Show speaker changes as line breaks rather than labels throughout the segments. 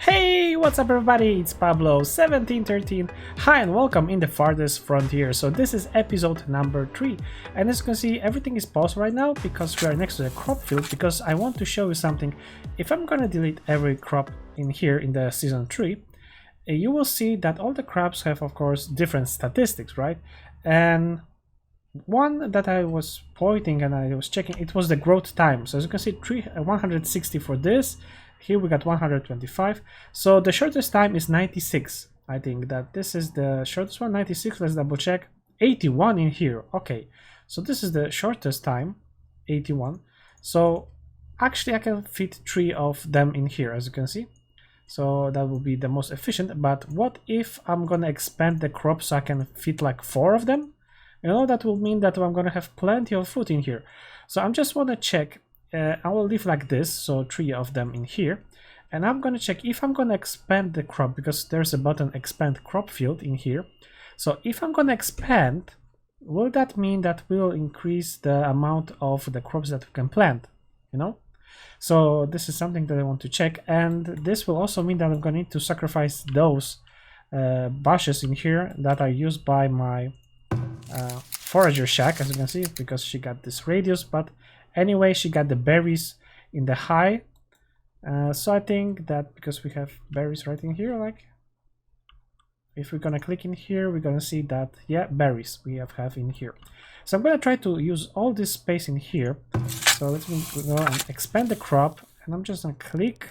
Hey, what's up everybody? It's Pablo1713. Hi and welcome in the Farthest Frontier. So this is episode number 3. And as you can see, everything is paused right now because we are next to the crop field, because I want to show you something. If I'm gonna delete every crop in here in the season 3, you will see that all the crops have, of course, different statistics, right? And one that I was pointing and I was checking, it was the growth time. So as you can see, 160 for this. Here we got 125. So the shortest time is 96. I think that this is the shortest one, 96. Let's double check. 81 in here. Okay, so this is the shortest time, 81. So actually I can fit 3 of them in here, as you can see. So that will be the most efficient. But what if I'm gonna expand the crop so I can fit like 4 of them? You know, that will mean that I'm gonna have plenty of food in here. So I'm just wanna check. I will leave like this, so 3 of them in here, and I'm gonna check if I'm gonna expand the crop, because there's a button expand crop field in here. So if I'm gonna expand, will that mean that we will increase the amount of the crops that we can plant, you know? So this is something that I want to check, and this will also mean that I'm gonna need to sacrifice those bushes in here that are used by my forager shack, as you can see, because she got this radius. But anyway, she got the berries in the high. So I think that because we have berries right in here, like if we're gonna click in here, we're gonna see that, yeah, berries we have in here. So I'm gonna try to use all this space in here. So let me go and expand the crop, and I'm just gonna click.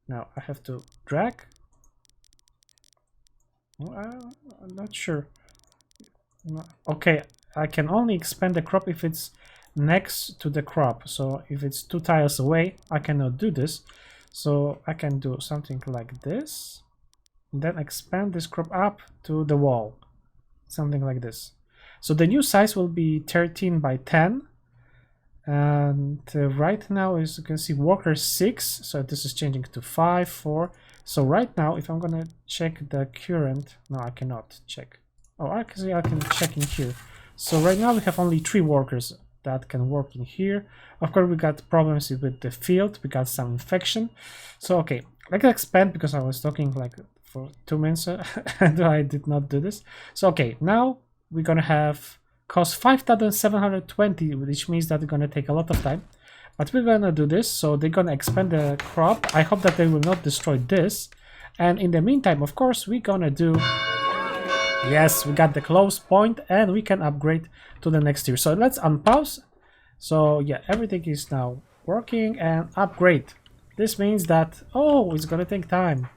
Now I have to drag. I'm not sure. Okay, I can only expand the crop if it's next to the crop. So if it's 2 tiles away, I cannot do this. So I can do something like this, and then expand this crop up to the wall, something like this. So the new size will be 13 by 10, and right now, as you can see, worker 6, so this is changing to 5, 4. So right now, if I'm gonna check the current, no, I cannot check. Oh, actually I can check in here. So right now we have only 3 workers that can work in here. Of course, we got problems with the field. We got some infection. So okay, I can expand because I was talking like for 2 minutes and I did not do this. So okay, now we're gonna have cost 5,720, which means that it's gonna take a lot of time. But we're gonna do this. So they're gonna expand the crop. I hope that they will not destroy this. And in the meantime, of course, we're gonna do. Yes, we got the close point, and we can upgrade to the next tier. So let's unpause. So yeah, everything is now working, and upgrade. This means that, oh, it's gonna take time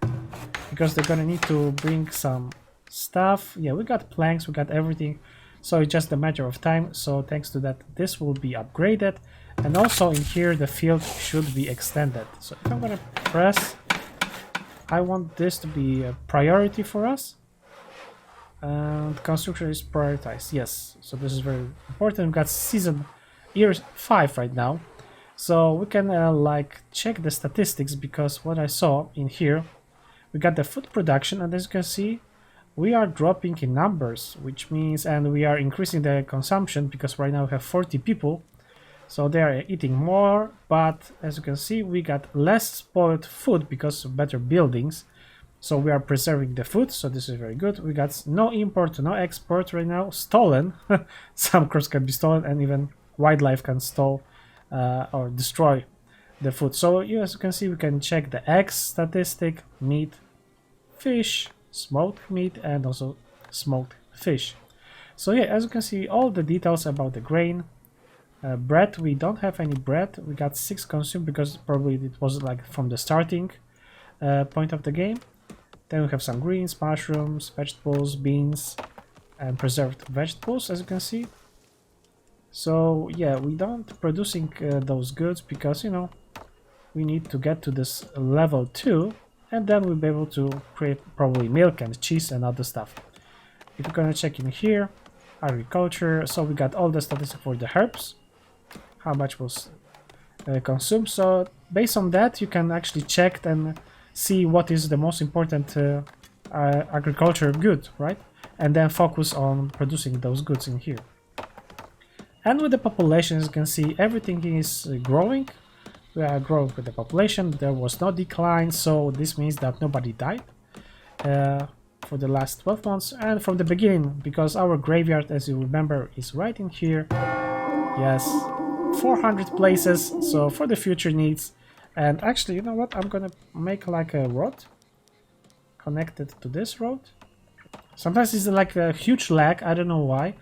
because they're gonna need to bring some stuff. Yeah, we got planks, we got everything. So it's just a matter of time. So thanks to that, this will be upgraded. And also in here, the field should be extended. So if I'm gonna press, I want this to be a priority for us. And construction is prioritized. Yes, so this is very important. We've got season year 5 right now, so we can like check the statistics, because what I saw in here, we got the food production, and as you can see, we are dropping in numbers, which means, and we are increasing the consumption, because right now we have 40 people, so they are eating more. But as you can see, we got less spoiled food because of better buildings. So we are preserving the food, so this is very good. We got no import, no export right now. Stolen. Some crops can be stolen, and even wildlife can steal or destroy the food. So as you can see, we can check the eggs statistic, meat, fish, smoked meat, and also smoked fish. So yeah, as you can see, all the details about the grain. Bread, we don't have any bread. We got 6 consumed because probably it was like from the starting point of the game. Then we have some greens, mushrooms, vegetables, beans, and preserved vegetables, as you can see. So yeah, we don't producing those goods because, you know, we need to get to this level 2, and then we'll be able to create probably milk and cheese and other stuff. If you're gonna check in here, agriculture, so we got all the statistics for the herbs, how much was consumed. So based on that, you can actually check and see what is the most important agriculture good, right? And then focus on producing those goods in here. And with the population, as you can see, everything is growing. We are growing with the population. There was no decline, so this means that nobody died for the last 12 months. And from the beginning, because our graveyard, as you remember, is right in here. Yes, 400 places, so for the future needs. And actually, you know what? I'm gonna make like a road connected to this road. Sometimes it's like a huge lag, I don't know why.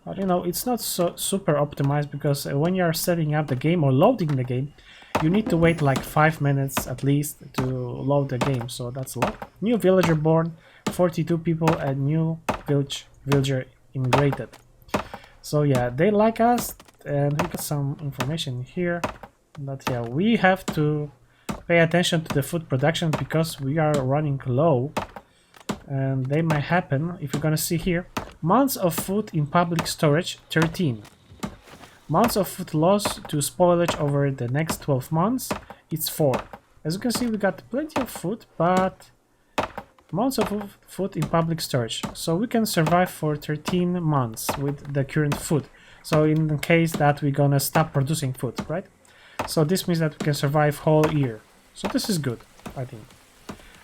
But you know, it's not so super optimized because when you are setting up the game or loading the game, you need to wait like 5 minutes at least to load the game, so that's a lot. New villager born, 42 people, and new villager immigrated. So yeah, they like us, and we got some information here. But yeah, we have to pay attention to the food production because we are running low. And they might happen, if you're gonna see here, months of food in public storage, 13. Months of food loss to spoilage over the next 12 months, it's 4. As you can see, we got plenty of food, but months of food in public storage. So we can survive for 13 months with the current food. So in the case that we're gonna stop producing food, right? So this means that we can survive whole year. So this is good, I think.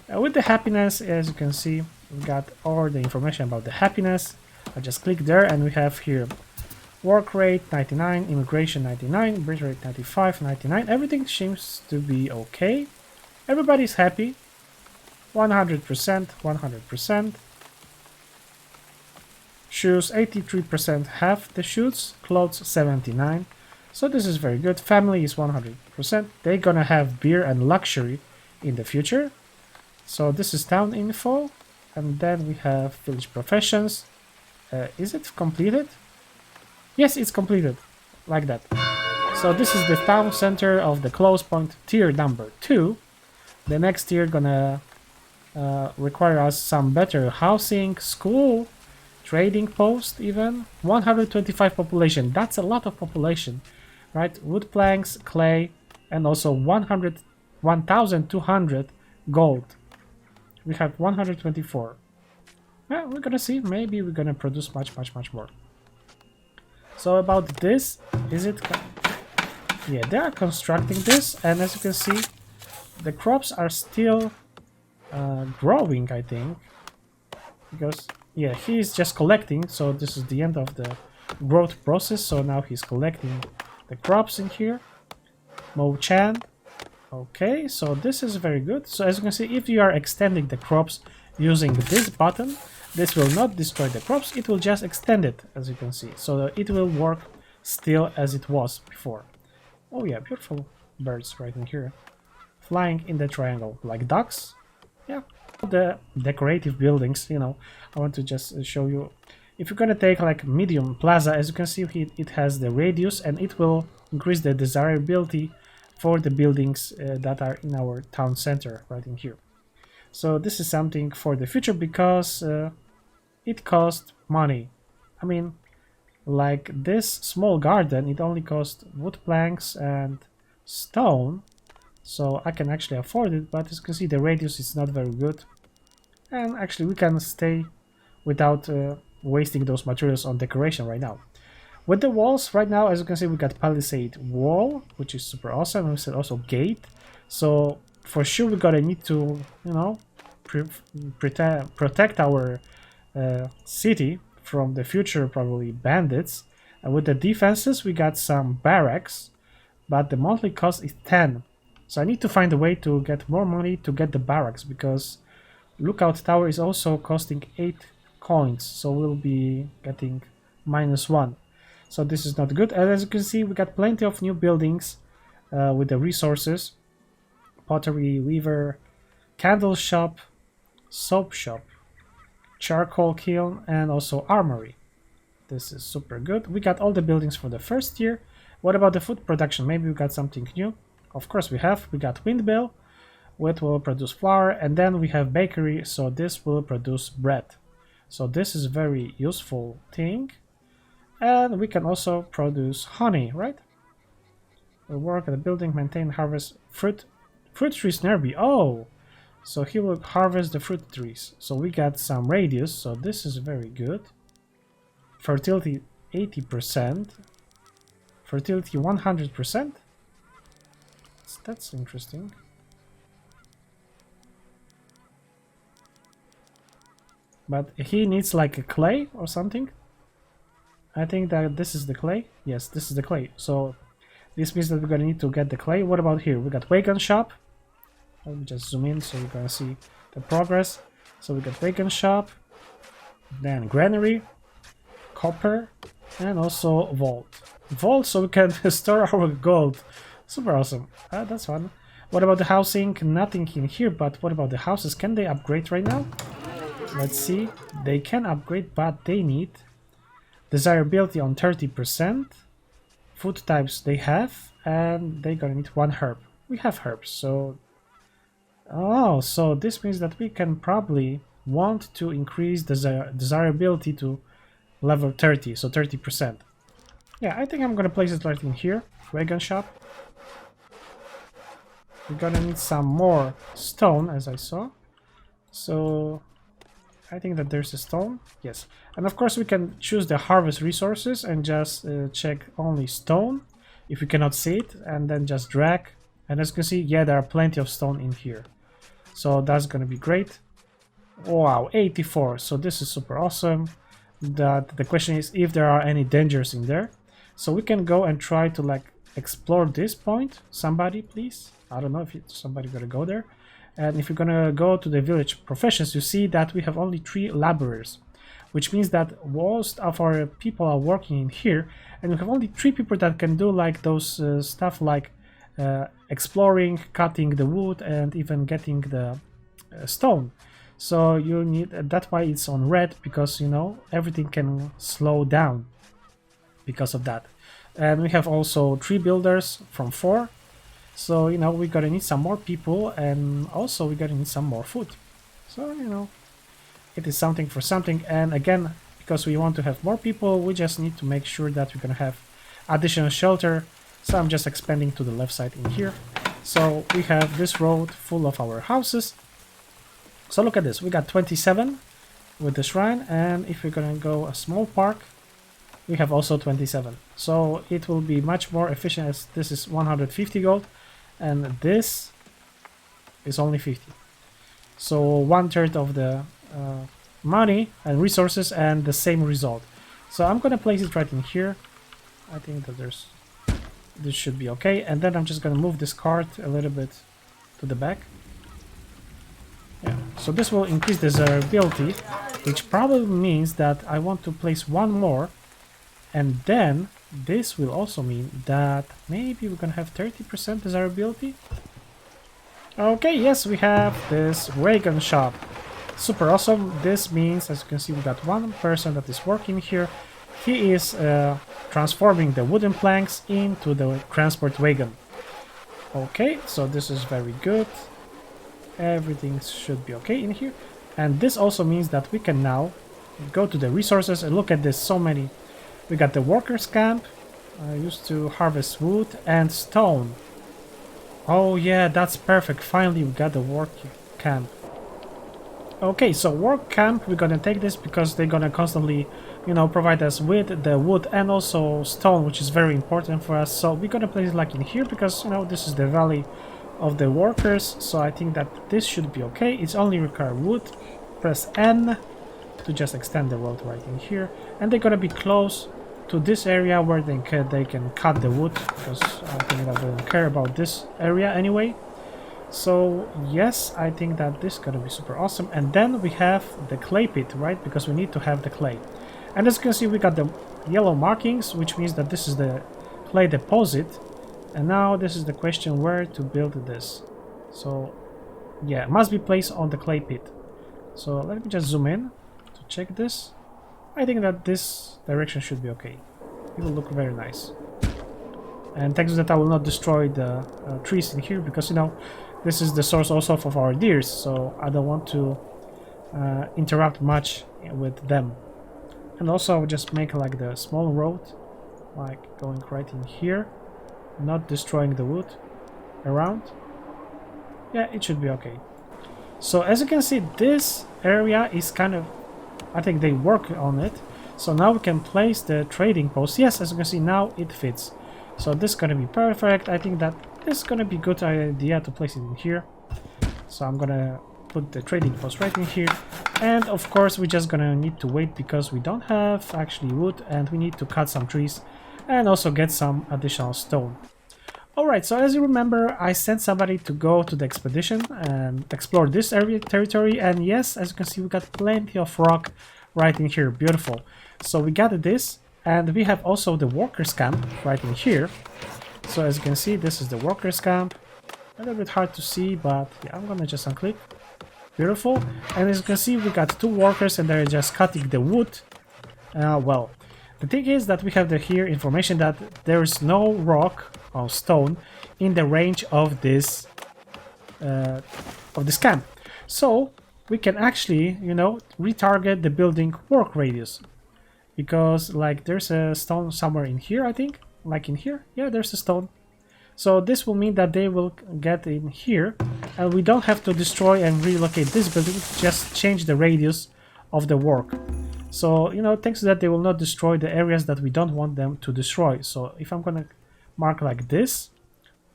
With the happiness, as you can see, we got all the information about the happiness. I just click there and we have here work rate 99, immigration 99, birth rate 95, 99. Everything seems to be okay. Everybody's happy. 100%, 100%. Shoes, 83% have the shoes. Clothes, 79. So this is very good. Family is 100%. They're gonna have beer and luxury in the future. So this is town info. And then we have village professions. Is it completed? Yes, it's completed. Like that. So this is the town center of the close point tier number 2. The next tier gonna require us some better housing, school, trading post even. 125 population. That's a lot of population, right? Wood planks, clay, and also 1,200 gold. We have 124. Well, we're gonna see. Maybe we're gonna produce much more. So about this, is it... Yeah, they are constructing this, and as you can see, the crops are still growing, I think. Because, yeah, he's just collecting, so this is the end of the growth process, so now he's collecting the crops in here. Mo-chan. Okay, so this is very good. So as you can see, if you are extending the crops using this button, this will not destroy the crops, it will just extend it, as you can see. So it will work still as it was before. Oh yeah, beautiful birds right in here. Flying in the triangle, like ducks. Yeah, the decorative buildings, you know, I want to just show you. If you're gonna take like medium plaza, as you can see, it has the radius and it will increase the desirability for the buildings that are in our town center right in here. So this is something for the future because it costs money. I mean, like this small garden, it only costs wood planks and stone, so I can actually afford it, but as you can see, the radius is not very good. And actually we can stay without wasting those materials on decoration right now. With the walls right now, as you can see, we got palisade wall, which is super awesome. We said also gate, so for sure we're gonna need to, you know, protect our city from the future probably bandits. And with the defenses, we got some barracks, but the monthly cost is 10. So I need to find a way to get more money to get the barracks, because lookout tower is also costing 8 coins, so we'll be getting -1. So this is not good. And as you can see, we got plenty of new buildings with the resources. Pottery, weaver, candle shop, soap shop, charcoal kiln, and also armory. This is super good. We got all the buildings for the first year. What about the food production? Maybe we got something new. Of course we have. We got windmill, which will produce flour, and then we have bakery, so this will produce bread. So this is very useful thing. And we can also produce honey, right? We work at the building, maintain, harvest fruit trees nearby. Oh, so he will harvest the fruit trees. So we got some radius, so this is very good. Fertility 80%. Fertility 100%. That's interesting. But he needs like a clay or something. I think that this is the clay. Yes, this is the clay. So this means that we're gonna need to get the clay. What about here? We got Wagon Shop. Let me just zoom in so you're gonna see the progress. So we got Wagon Shop, then Granary, Copper, and also Vault. Vault, so we can store our gold. Super awesome. That's fun. What about the housing? Nothing in here, but what about the houses? Can they upgrade right now? Let's see. They can upgrade, but they need desirability on 30%. Food types they have, and they're gonna need 1 herb. We have herbs, so... Oh, so this means that we can probably want to increase desirability to level 30, so 30%. Yeah, I think I'm gonna place it right in here. Wagon Shop. We're gonna need some more stone, as I saw. So I think that there's a stone. Yes. And of course we can choose the harvest resources and just check only stone if we cannot see it, and then just drag. And as you can see, yeah, there are plenty of stone in here. So that's gonna be great. Wow, 84. So this is super awesome. The question is if there are any dangers in there. So we can go and try to like explore this point. Somebody, please. I don't know if somebody gonna go there. And if you're gonna go to the village professions, you see that we have only 3 laborers, which means that most of our people are working in here, and we have only 3 people that can do like those stuff like exploring, cutting the wood, and even getting the stone. So you need that's why it's on red, because you know everything can slow down because of that. And we have also 3 builders from 4. So, you know, we're gonna need some more people, and also we're gonna need some more food. So, you know, it is something for something. And again, because we want to have more people, we just need to make sure that we're gonna have additional shelter. So I'm just expanding to the left side in here. So we have this road full of our houses. So look at this, we got 27 with the shrine, and if we're gonna go a small park, we have also 27. So it will be much more efficient, as this is 150 gold. And this is only 50. So 1/3 of the money and resources and the same result. So I'm gonna place it right in here. I think that this should be okay. And then I'm just gonna move this cart a little bit to the back. Yeah. So this will increase desirability, which probably means that I want to place 1 more, and then this will also mean that maybe we're gonna have 30% desirability. Okay, yes, we have this Wagon Shop. Super awesome. This means, as you can see, we got 1 person that is working here. He is transforming the wooden planks into the transport wagon. Okay, so this is very good. Everything should be okay in here. And this also means that we can now go to the resources and look at this. So many. We got the workers camp, used to harvest wood and stone. Oh yeah, that's perfect. Finally we got the work camp. Okay, so work camp, we're gonna take this because they're gonna constantly, you know, provide us with the wood and also stone, which is very important for us. So we're gonna place it like in here because, you know, this is the valley of the workers. So I think that this should be okay. It's only require wood. Press N to just extend the road right in here, and they're gonna be close to this area where they can cut the wood, because I think that they don't care about this area anyway. So yes, I think that this is gonna be super awesome. And then we have the clay pit, right? Because we need to have the clay. And as you can see, we got the yellow markings, which means that this is the clay deposit. And now this is the question where to build this. So yeah, it must be placed on the clay pit. So let me just zoom in to check this. I think that this direction should be okay. It will look very nice. And thanks that I will not destroy the trees in here, because, you know, this is the source also of our deers, so I don't want to interrupt much with them. And also I will just make like the small road, like going right in here, not destroying the wood around. Yeah, it should be okay. So as you can see, this area is kind of, I think they work on it. So now we can place the trading post. Yes, as you can see, now it fits. So this is gonna be perfect. I think that this is gonna be a good idea to place it in here. So I'm gonna put the trading post right in here. And of course we're just gonna need to wait because we don't have actually wood and we need to cut some trees and also get some additional stone. Alright, so as you remember, I sent somebody to go to the expedition and explore this area territory, and yes, as you can see, we got plenty of rock right in here. Beautiful. So we got this, and we have also the workers camp right in here. So as you can see, this is the workers camp. A little bit hard to see, but yeah, I'm gonna just unclick. Beautiful. And as you can see, we got 2 workers and they're just cutting the wood. Well, the thing is that we have here information that there is no rock or stone in the range of this camp. So we can actually, you know, retarget the building work radius. Because like there's a stone somewhere in here, I think. Like in here. Yeah, there's a stone. So this will mean that they will get in here and we don't have to destroy and relocate this building, just change the radius of the work. So, you know, thanks to that they will not destroy the areas that we don't want them to destroy. So if I'm gonna mark like this,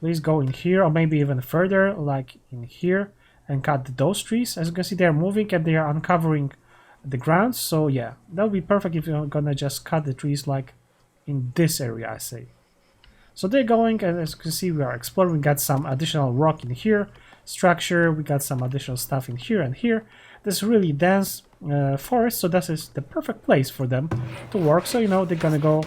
please go in here or maybe even further, like in here, and cut those trees. As you can see, they are moving and they are uncovering the ground. So yeah, that would be perfect if you're gonna just cut the trees like in this area, I say. So they're going, and as you can see, we are exploring. We got some additional rock in here, structure, we got some additional stuff in here and here. This really dense forest, so this is the perfect place for them to work. So, you know, they're gonna go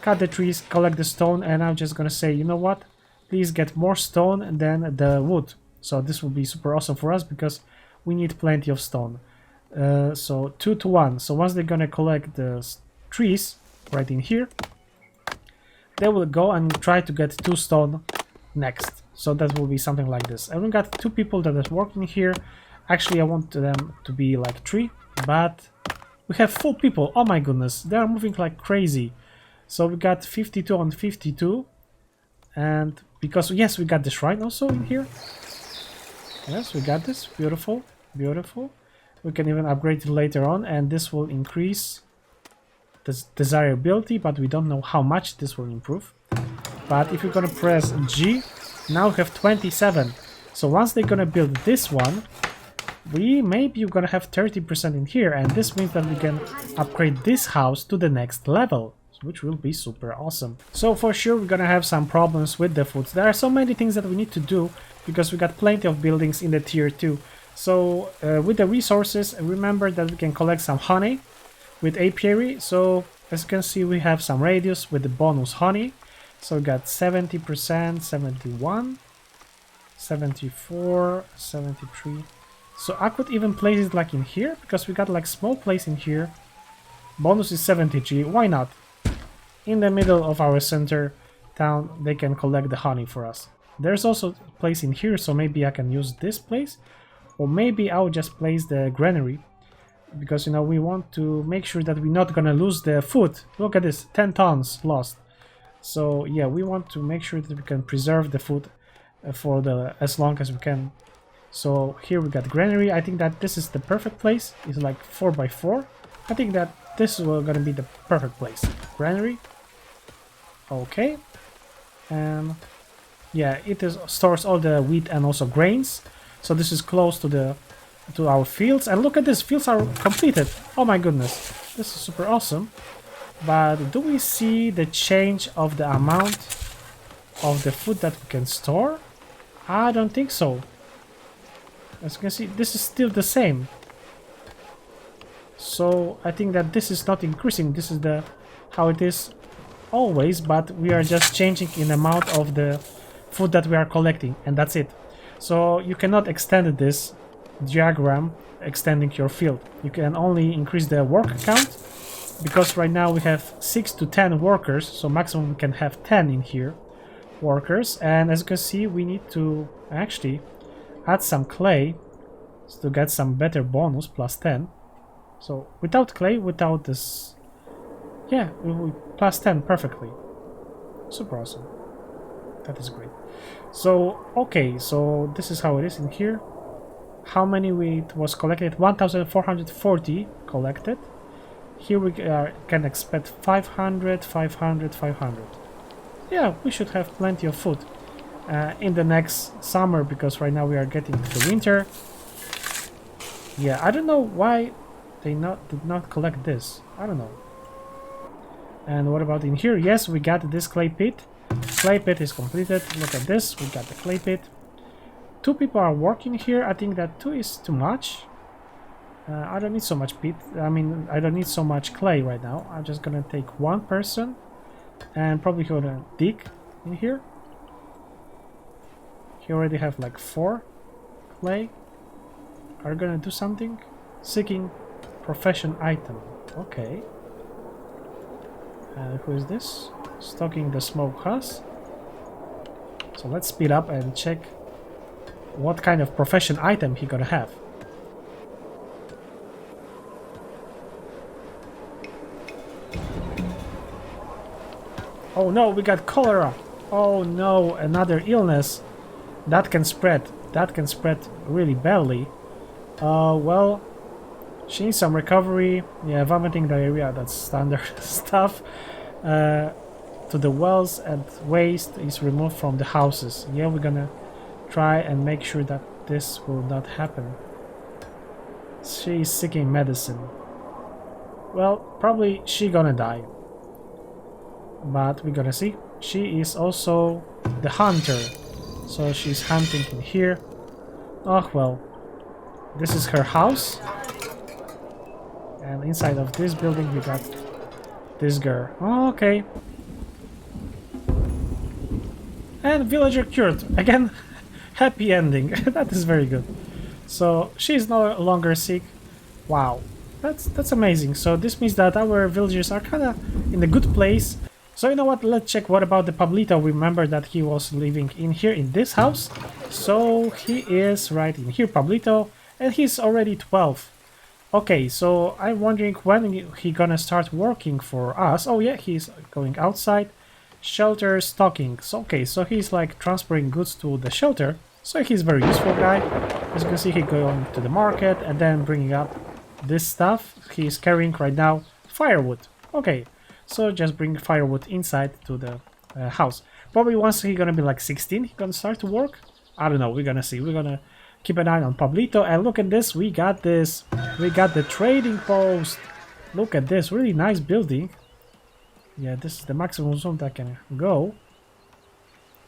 cut the trees, collect the stone, and I'm just gonna say, you know what, please get more stone than the wood. So this will be super awesome for us because we need plenty of stone. So 2 to 1. So once they're gonna collect the trees right in here, they will go and try to get 2 stone next. So that will be something like this. And we got 2 people that are working here. Actually, I want them to be like 3, but we have 4 people. Oh my goodness, they are moving like crazy. So we got 52 on 52. And because, yes, we got the shrine also in here. Yes, we got this. Beautiful, beautiful. We can even upgrade it later on, and this will increase this desirability, but we don't know how much this will improve. But if you're gonna press G, now we have 27. So once they're gonna build this one, maybe you're gonna have 30% in here, and this means that we can upgrade this house to the next level, which will be super awesome. So for sure we're gonna have some problems with the foods. There are so many things that we need to do because we got plenty of buildings in the tier 2. So with the resources, remember that we can collect some honey with Apiary. So as you can see, we have some radius with the bonus honey. So we got 70%, 71, 74, 73. So I could even place it like in here because we got like small place in here. Bonus is 70G. Why not? In the middle of our center town, they can collect the honey for us. There's also a place in here, so maybe I can use this place, or maybe I'll just place the granary. Because, you know, we want to make sure that we're not gonna lose the food. Look at this, 10 tons lost. So yeah, we want to make sure that we can preserve the food for as long as we can. So here we got granary. I think that this is the perfect place. It's like 4x4. I think that this is gonna be the perfect place. Granary. Okay. And yeah, it stores all the wheat and also grains. So this is close to our fields, and look at this, fields are completed. Oh my goodness, this is super awesome. But do we see the change of the amount of the food that we can store? I don't think so. As you can see, this is still the same. So I think that this is not increasing. This is how it is always, but we are just changing in amount of the food that we are collecting, and that's it. So you cannot extend this diagram extending your field. You can only increase the work count, because right now we have 6 to 10 workers, so maximum we can have 10 in here workers. And as you can see, we need to actually add some clay to get some better bonus, plus 10. So without clay, without this, yeah, plus 10 perfectly. Super awesome. That is great. So okay, so this is how it is in here. How many wheat was collected? 1,440 collected. Here we can expect 500, 500, 500. Yeah, we should have plenty of food. in the next summer, because right now we are getting to the winter. Yeah, I don't know why they did not collect this. I don't know. And what about in here? Yes, we got this clay pit. Clay pit is completed. Look at this. We got the clay pit. 2 people are working here. I think that 2 is too much. I don't need so much pit. I mean, I don't need so much clay right now. I'm just gonna take 1 person and probably gonna dig in here. He already have like 4 clay. Are you gonna do something? Seeking profession item. Okay. Who is this? Stocking the smokehouse. So let's speed up and check what kind of profession item he gonna have. Oh no, we got cholera. Oh no, another illness that can spread. That can spread really badly. Well, she needs some recovery. Yeah, vomiting, diarrhea, that's standard stuff. To the wells and waste is removed from the houses. Yeah, we're gonna try and make sure that this will not happen. She is seeking medicine. Well, probably she gonna die. But we're gonna see. She is also the hunter. So she's hunting in here. Oh well. This is her house. And inside of this building we got this girl. Oh, okay. And villager cured. Again, happy ending. That is very good. So she's no longer sick. Wow. That's amazing. So this means that our villagers are kinda in a good place. So you know what, let's check what about the pablito. Remember that he was living in here in this house. So he is right in here, pablito, and he's already 12. Okay, so I'm wondering when he gonna start working for us. Oh yeah, he's going outside. Shelter stocking. So, okay, so he's like transferring goods to the shelter. So he's a very useful guy. As you can see, he's going to the market and then bringing up this stuff. He's carrying right now firewood. Okay, so just bring firewood inside to the house. Probably once he's gonna be like 16, he's gonna start to work. I don't know, we're gonna see. We're gonna keep an eye on pablito. And look at this, we got this. We got the trading post. Look at this, really nice building. Yeah, this is the maximum zone that can go.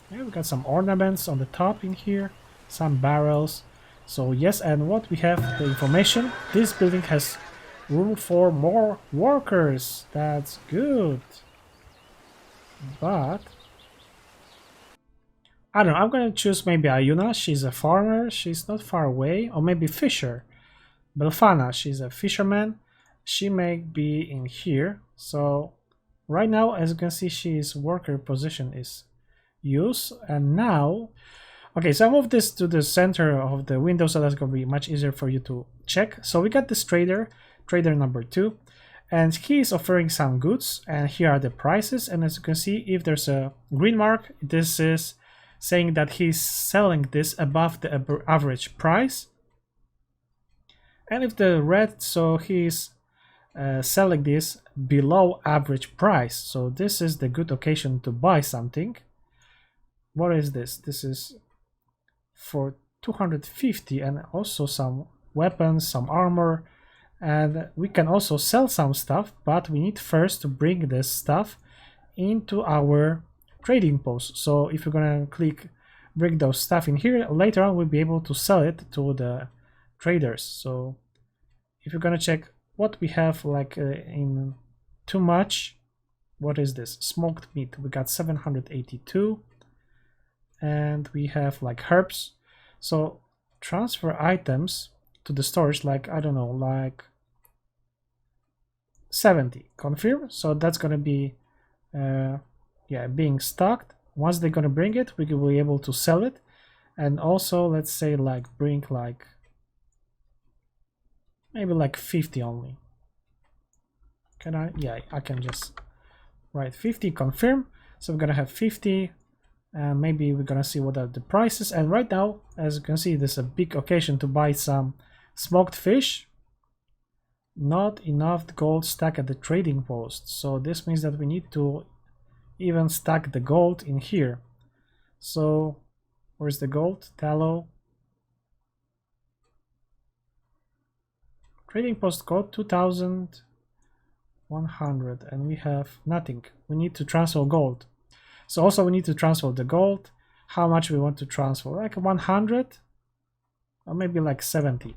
Yeah, we got some ornaments on the top in here, some barrels. So yes, and what we have, the information. This building has room for more workers. That's good. But I don't know, I'm gonna choose maybe Ayuna. She's a farmer, she's not far away. Or maybe Fisher. Belfana, she's a fisherman. She may be in here. So right now, as you can see, she's worker position is use. And now, okay, so I moved this to the center of the window, so that's gonna be much easier for you to check. So we got this trader number 2, and he is offering some goods, and here are the prices. And as you can see, if there's a green mark, this is saying that he's selling this above the average price. And if the red, so he's selling this below average price. So this is the good occasion to buy something. What is this? This is for 250, and also some weapons, some armor, and we can also sell some stuff, but we need first to bring this stuff into our trading post. So if you're gonna click bring those stuff in here, later on we'll be able to sell it to the traders. So if you're gonna check what we have, like in too much, what is this? Smoked meat, we got 782, and we have like herbs. So transfer items to the storage, like I don't know, like 70. Confirm. So that's gonna be yeah, being stocked. Once they're gonna bring it, we will be able to sell it. And also, let's say like bring like maybe like 50 only. Can I? Yeah, I can just write 50. Confirm. So we're gonna have 50. And maybe we're gonna see what are the prices. And right now, as you can see, there's a big occasion to buy some smoked fish. Not enough gold stack at the trading post. So this means that we need to even stack the gold in here. So Where's the gold? Tallow. Trading post code 2100, and we have nothing. We need to transfer gold. So also we need to transfer the gold. How much we want to transfer? Like 100 or maybe like 70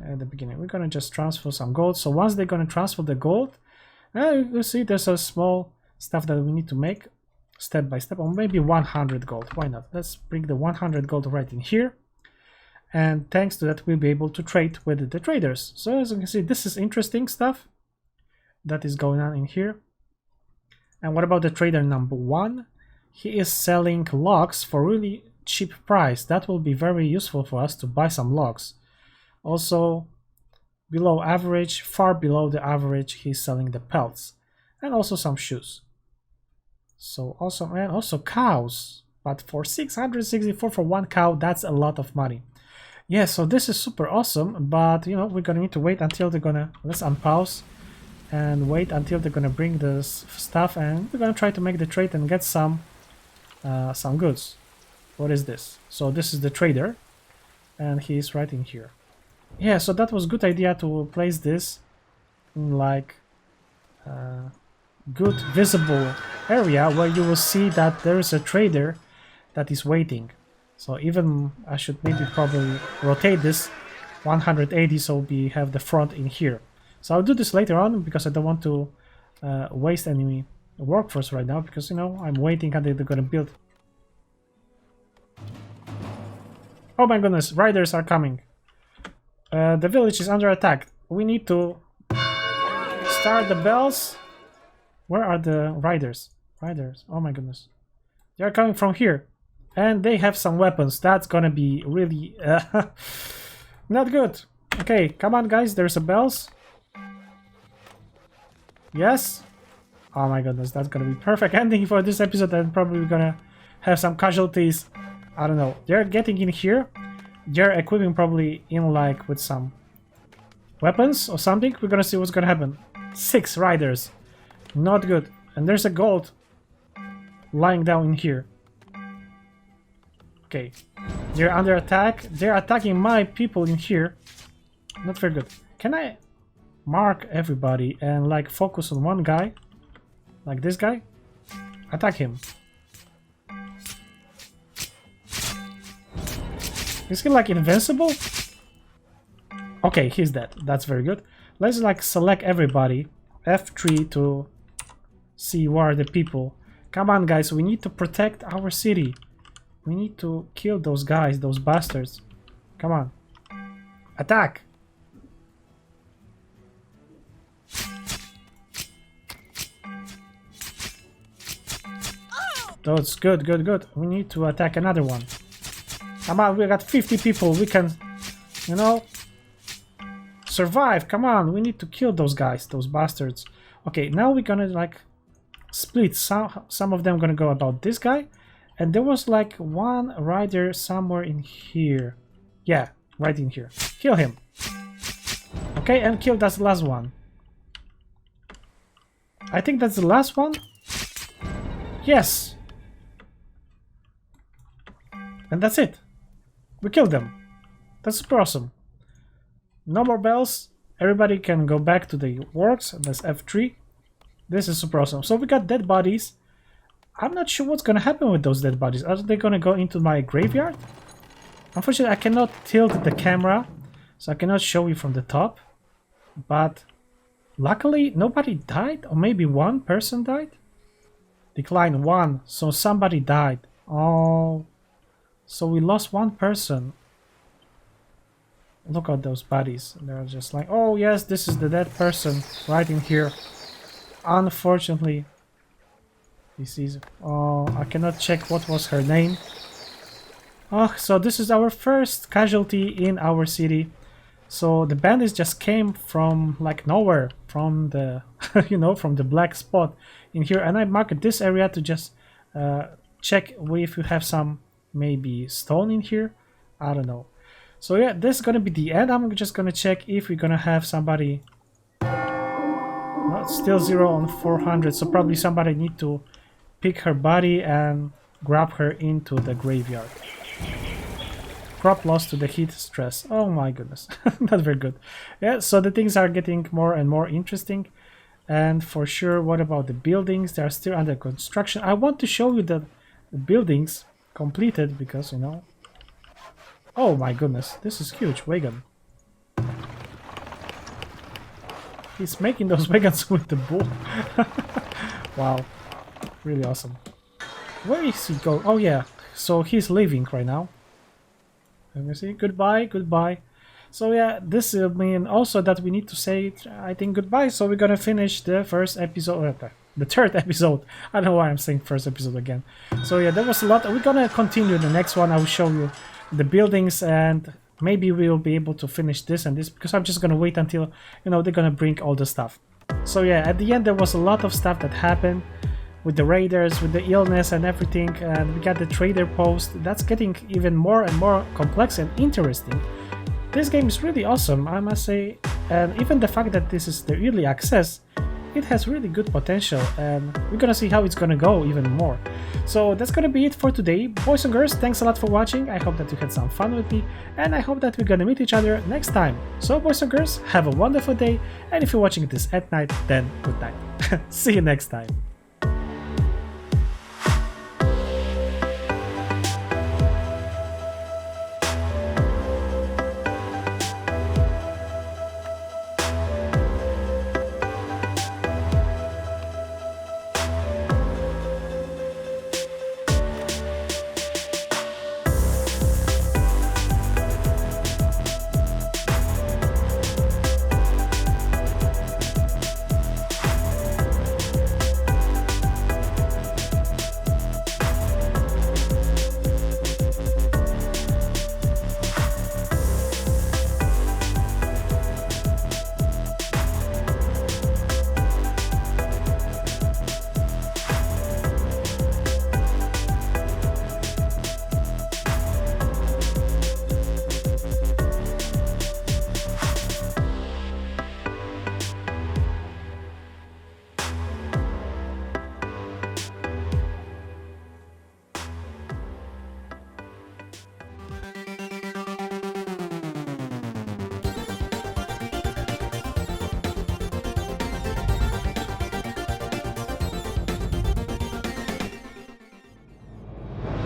at the beginning. We're gonna just transfer some gold. So once they're gonna transfer the gold, you see there's a small stuff that we need to make step by step, or maybe 100 gold. Why not? Let's bring the 100 gold right in here. And thanks to that, we'll be able to trade with the traders. So as you can see, this is interesting stuff that is going on in here. And what about the trader number 1? He is selling logs for really cheap price. That will be very useful for us to buy some logs. Also, below average, far below the average, he's selling the pelts and also some shoes. So also, and also cows, but for 664 for one cow, that's a lot of money. Yeah, so this is super awesome, but you know, we're gonna need to wait until they're gonna, let's unpause and wait until they're gonna bring this stuff, and we're gonna try to make the trade and get some goods. What is this? So this is the trader, and he's right in here. Yeah, so that was a good idea to place this in like good visible area where you will see that there is a trader that is waiting. So even I should maybe probably rotate this 180 so we have the front in here. So I'll do this later on because I don't want to waste any workforce right now, because you know I'm waiting until they're gonna build. Oh my goodness, riders are coming. The village is under attack. We need to start the bells. Where are the riders? Riders, oh my goodness. They are coming from here. And they have some weapons. That's gonna be really not good. Okay, come on guys, there's a bells. Yes. Oh my goodness, that's gonna be perfect ending for this episode. I'm probably gonna have some casualties. I don't know. They're getting in here. They're equipping probably in like with some weapons or something. We're gonna see what's gonna happen. 6 riders. Not good. And there's a gold lying down in here. Okay. They're under attack. They're attacking my people in here. Not very good. Can I mark everybody and like focus on one guy? Like this guy? Attack him. Is he like invincible? Okay, he's dead. That's very good. Let's like select everybody. F3 to see where are the people. Come on guys, we need to protect our city. We need to kill those guys, those bastards. Come on. Attack! That's good, good, good. We need to attack another one. Come on, we got 50 people. We can, you know, survive. Come on, we need to kill those guys, those bastards. Okay, now we're gonna like split. Some of them gonna go about this guy. And there was like one rider somewhere in here. Yeah, right in here. Kill him. Okay, and kill that last one. I think that's the last one. Yes. And that's it. We killed them. That's super awesome. No more bells. Everybody can go back to the works. That's F3. This is super awesome. So we got dead bodies. I'm not sure what's gonna happen with those dead bodies. Are they gonna go into my graveyard? Unfortunately, I cannot tilt the camera, so I cannot show you from the top. But luckily, nobody died, or maybe one person died. Decline 1, so somebody died. Oh, so we lost one person. Look at those bodies. They're just like, oh yes, this is the dead person right in here. Unfortunately. This is, oh, I cannot check what was her name. Oh, so this is our first casualty in our city. So the bandits just came from like nowhere, from the, you know, from the black spot in here. And I marked this area to just check if you have some maybe stone in here. I don't know. So yeah, this is gonna be the end. I'm just gonna check if we're gonna have somebody. No, it's still 0 on 400. So probably somebody need to pick her body and grab her into the graveyard. Crop lost to the heat stress. Oh my goodness. Not very good. Yeah, so the things are getting more and more interesting. And for sure, what about the buildings? They are still under construction. I want to show you the buildings completed because, you know... Oh my goodness, this is huge. Wagon. He's making those wagons with the bull. Wow. Really awesome. Where is he going? Oh yeah, so he's leaving right now. Let me see. Goodbye, goodbye. So yeah, this will mean also that we need to say, I think, goodbye. So we're gonna finish the first episode, the third episode. I don't know why I'm saying first episode again. So yeah, there was a lot. We're gonna continue the next one. I will show you the buildings, and maybe we will be able to finish this and this, because I'm just gonna wait until, you know, they're gonna bring all the stuff. So yeah, at the end there was a lot of stuff that happened with the raiders, with the illness and everything, and we got the trader post. That's getting even more and more complex and interesting. This game is really awesome, I must say, and even the fact that this is the early access, it has really good potential, and we're gonna see how it's gonna go even more. So that's gonna be it for today. Boys and girls, thanks a lot for watching. I hope that you had some fun with me, and I hope that we're gonna meet each other next time. So boys and girls, have a wonderful day, and if you're watching this at night, then good night. See you next time.